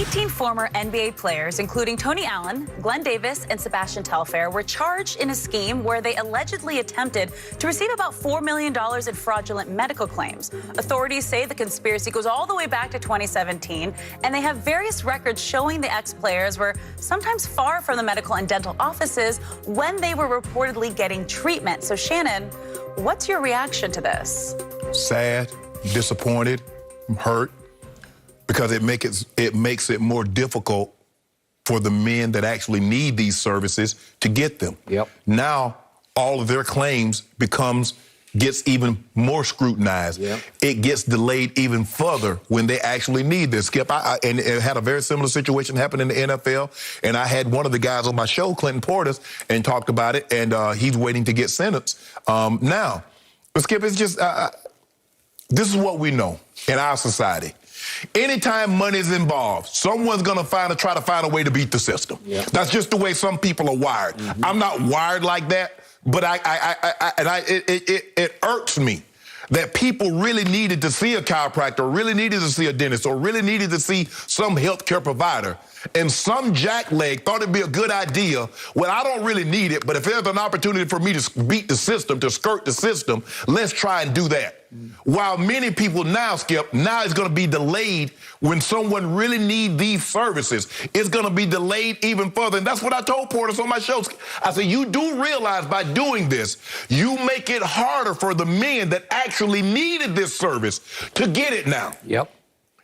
18 former NBA players, including Tony Allen, Glenn Davis, and Sebastian Telfair, were charged in a scheme where they allegedly attempted to receive about $4 million in fraudulent medical claims. Authorities say the conspiracy goes all the way back to 2017, and they have various records showing the ex-players were sometimes far from the medical and dental offices when they were reportedly getting treatment. So, Shannon, what's your reaction to this? Sad, disappointed, hurt. Because it makes it more difficult for the men that actually need these services to get them. Yep. Now, all of their claims gets even more scrutinized. Yep. It gets delayed even further when they actually need this. Skip, and it had a very similar situation happen in the NFL, and I had one of the guys on my show, Clinton Portis, and talked about it, and he's waiting to get sentenced now. But Skip, it's just, this is what we know in our society. Anytime money is involved, someone's going to try to find a way to beat the system. Yeah. That's just the way some people are wired. Mm-hmm. I'm not wired like that, but it irks me that people really needed to see a chiropractor, or really needed to see a dentist, or really needed to see some healthcare provider. And some jackleg thought it'd be a good idea. Well, I don't really need it, but if there's an opportunity for me to beat the system, to skirt the system, let's try and do that. While many people now, Skip, now it's going to be delayed when someone really needs these services. It's going to be delayed even further. And that's what I told Portis on my show. I said, you do realize by doing this, you make it harder for the men that actually needed this service to get it now. Yep.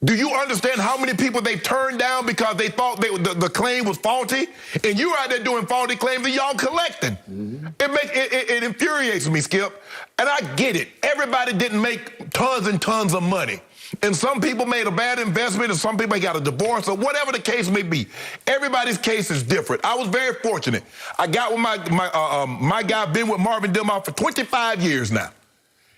Do you understand how many people they turned down because they thought the claim was faulty? And you're out there doing faulty claims and y'all collecting. Mm-hmm. It infuriates me, Skip. And I get it. Everybody didn't make tons and tons of money. And some people made a bad investment, and some people got a divorce, or whatever the case may be. Everybody's case is different. I was very fortunate. I got with my guy, been with Marvin Delmont for 25 years now.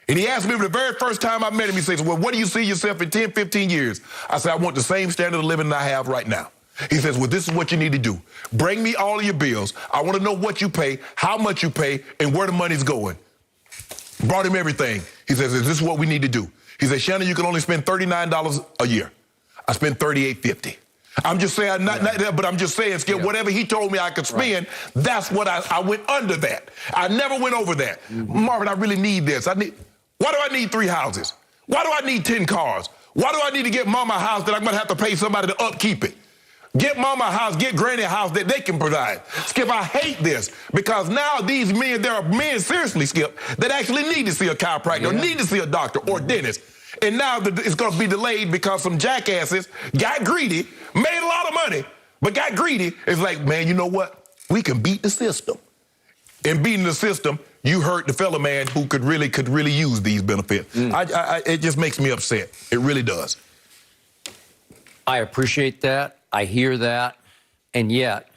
And he asked me the very first time I met him, he says, well, what do you see yourself in 10, 15 years? I said, I want the same standard of living that I have right now. He says, well, this is what you need to do. Bring me all of your bills. I want to know what you pay, how much you pay, and where the money's going. Brought him everything. He says, is this what we need to do? He said, Shannon, you can only spend $39 a year. I spent $38.50. I'm just saying, but I'm just saying, Skip, whatever he told me I could spend, that's what I went under that. I never went over that. Mm-hmm. Marvin, I really need this. Why do I need 3 houses? Why do I need 10 cars? Why do I need to get mama a house that I'm going to have to pay somebody to upkeep it? Get mama a house, get granny a house that they can provide. Skip, I hate this because now these men, there are men, seriously, Skip, that actually need to see a chiropractor, need to see a doctor or dentist. And now it's going to be delayed because some jackasses got greedy, made a lot of money, but got greedy. It's like, man, you know what? We can beat the system. And beating the system, you hurt the fellow man who could really use these benefits. It just makes me upset. It really does. I appreciate that. I hear that. And yet,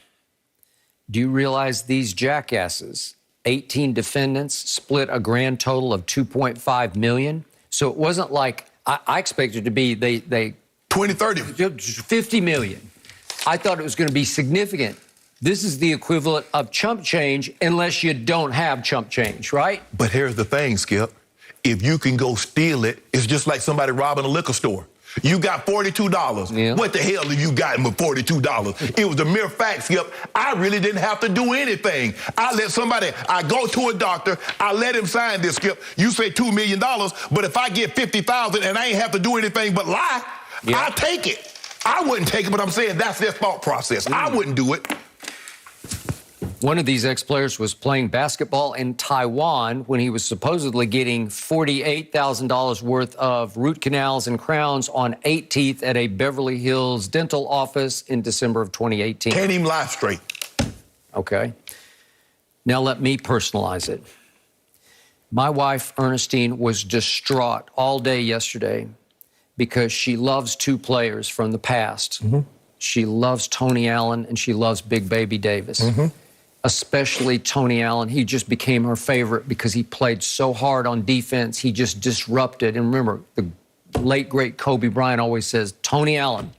do you realize these jackasses, 18 defendants, split a grand total of $2.5 million? So it wasn't like I expected it to be they 20, 30, 50 million. I thought it was going to be significant. This is the equivalent of chump change unless you don't have chump change, right? But here's the thing, Skip. If you can go steal it, it's just like somebody robbing a liquor store. You got $42. Yeah. What the hell have you gotten with $42? It was the mere fact, Skip. I really didn't have to do anything. I go to a doctor, I let him sign this, Skip. You say $2 million, but if I get $50,000 and I ain't have to do anything but lie, I take it. I wouldn't take it, but I'm saying that's their thought process. I wouldn't do it. One of these ex-players was playing basketball in Taiwan when he was supposedly getting $48,000 worth of root canals and crowns on 8 teeth at a Beverly Hills dental office in December of 2018. Can't even lie straight. Okay. Now let me personalize it. My wife, Ernestine, was distraught all day yesterday because she loves 2 players from the past. Mm-hmm. She loves Tony Allen and she loves Big Baby Davis. Mm-hmm. Especially Tony Allen. He just became her favorite because he played so hard on defense. He just disrupted. And remember, the late, great Kobe Bryant always says, Tony Allen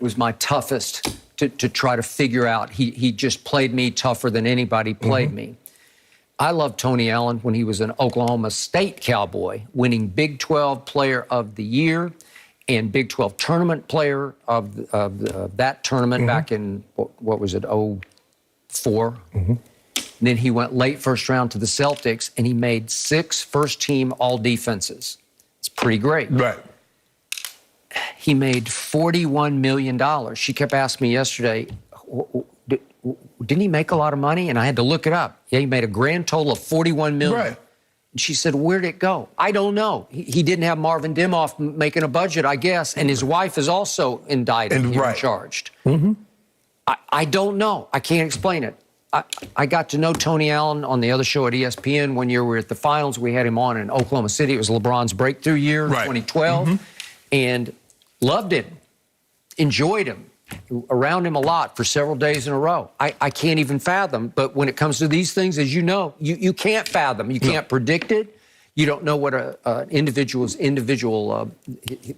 was my toughest to try to figure out. He just played me tougher than anybody played me. I loved Tony Allen when he was an Oklahoma State Cowboy, winning Big 12 Player of the Year. and Big 12 tournament player of that tournament back in, what was it, 04? Then he went late first round to the Celtics, and he made 6 first-team all-defenses. It's pretty great. Right. He made $41 million. She kept asking me yesterday, didn't he make a lot of money? And I had to look it up. Yeah, he made a grand total of $41 million. Right. And she said, where'd it go? I don't know. He didn't have Marvin Dimoff making a budget, I guess, and his wife is also indicted and charged. I don't know. I can't explain it. I got to know Tony Allen on the other show at ESPN one year. We were at the finals. We had him on in Oklahoma City. It was LeBron's breakthrough year, 2012, and loved him, enjoyed him, around him a lot for several days in a row. I can't even fathom, but when it comes to these things, as you know, you can't fathom. You can't predict it. You don't know what an individual's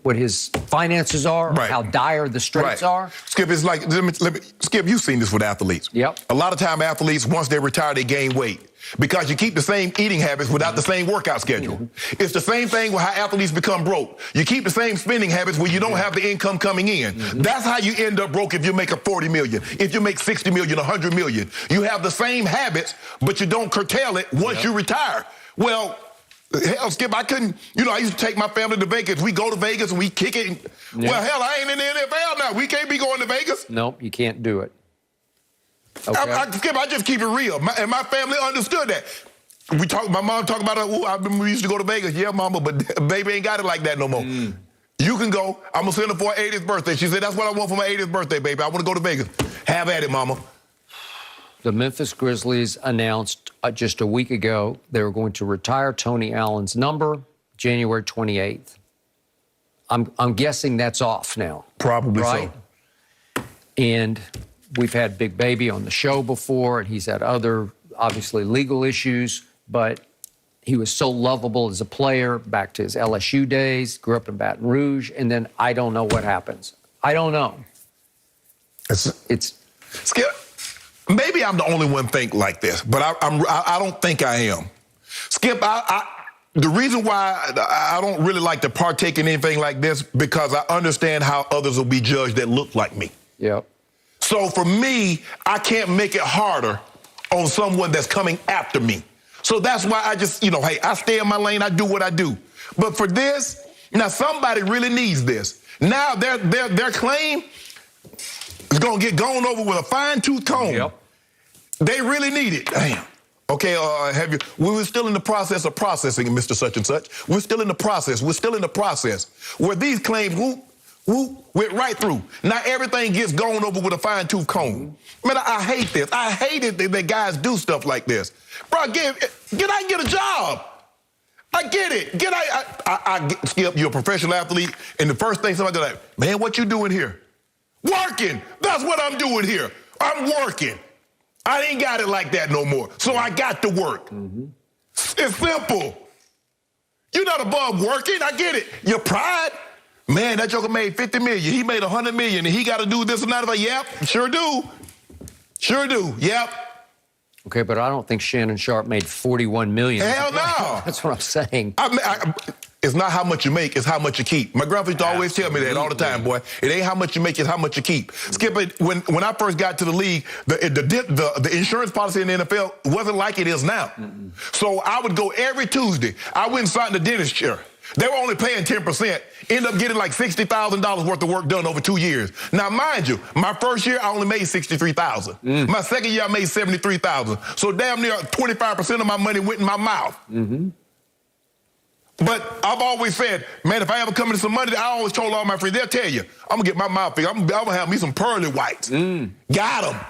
what his finances are, or how dire the straits are. Skip, it's like, Skip, you've seen this with athletes. Yep. A lot of time athletes, once they retire, they gain weight because you keep the same eating habits without the same workout schedule. It's the same thing with how athletes become broke. You keep the same spending habits where you don't have the income coming in. That's how you end up broke if you make a $40 million, if you make $60 million, $100 million. You have the same habits, but you don't curtail it once you retire. Well, hell, Skip, I couldn't, I used to take my family to Vegas. We go to Vegas and we kick it. Well, hell, I ain't in the NFL now. We can't be going to Vegas. Nope, you can't do it. Okay. Skip, I just keep it real. And my family understood that. My mom talked about, I remember we used to go to Vegas. Yeah, mama, but baby ain't got it like that no more. You can go. I'm going to send her for her 80th birthday. She said, that's what I want for my 80th birthday, baby. I want to go to Vegas. Have at it, mama. The Memphis Grizzlies announced just a week ago they were going to retire Tony Allen's number January 28th. I'm guessing that's off now. Probably right? So. And we've had Big Baby on the show before, and he's had other, obviously, legal issues, but he was so lovable as a player back to his LSU days, grew up in Baton Rouge, and then I don't know what happens. I don't know. It's Skip. Maybe I'm the only one think like this, but I don't think I am. Skip, the reason why I don't really like to partake in anything like this because I understand how others will be judged that look like me. Yep. So for me, I can't make it harder on someone that's coming after me. So that's why I just, hey, I stay in my lane, I do what I do. But for this, now somebody really needs this. Now their claim is going to get gone over with a fine-tooth comb. Yep. They really need it. Damn. Okay, we were still in the process of processing, Mr. Such and Such. We're still in the process. We're still in the process where these claims, went right through. Now everything gets gone over with a fine-tooth comb. Man, I hate this. I hate it that guys do stuff like this. Bro, get out and get a job. I get it. Skip, you're a professional athlete, and the first thing somebody's like, man, what you doing here? Working. That's what I'm doing here. I'm working. I ain't got it like that no more. So I got to work. It's simple. You're not above working. I get it. Your pride. Man, that joker made $50 million. He made $100 million, and he got to do this and that. I'm like, yep, sure do. Sure do. Yep. Okay, but I don't think Shannon Sharpe made $41 million. Hell no. That's what I'm saying. It's not how much you make, it's how much you keep. My grandpa used to always tell me that all the time, boy. It ain't how much you make, it's how much you keep. Skip, when I first got to the league, the insurance policy in the NFL wasn't like it is now. So I would go every Tuesday. I went and signed the dentist chair. They were only paying 10%, ended up getting like $60,000 worth of work done over 2 years. Now, mind you, my first year, I only made $63,000. My second year, I made $73,000. So damn near 25% of my money went in my mouth. But I've always said, man, if I ever come into some money, I always told all my friends, they'll tell you, I'm going to get my mouth fixed. I'm going to have me some pearly whites. Got them.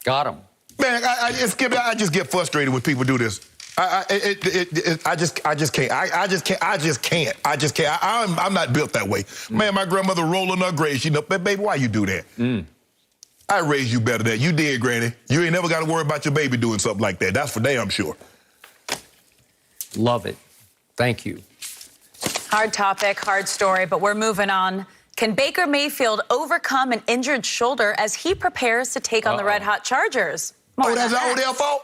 Got them. Man, I just get frustrated when people do this. I just can't. I'm not built that way. Man, my grandmother rolled in her grave. She know, baby, why you do that? I raised you better than that. You did, Granny. You ain't never got to worry about your baby doing something like that. That's for damn sure. Love it. Thank you. Hard topic, hard story, but we're moving on. Can Baker Mayfield overcome an injured shoulder as he prepares to take on the Red Hot Chargers? Oh, that's the Odell fault?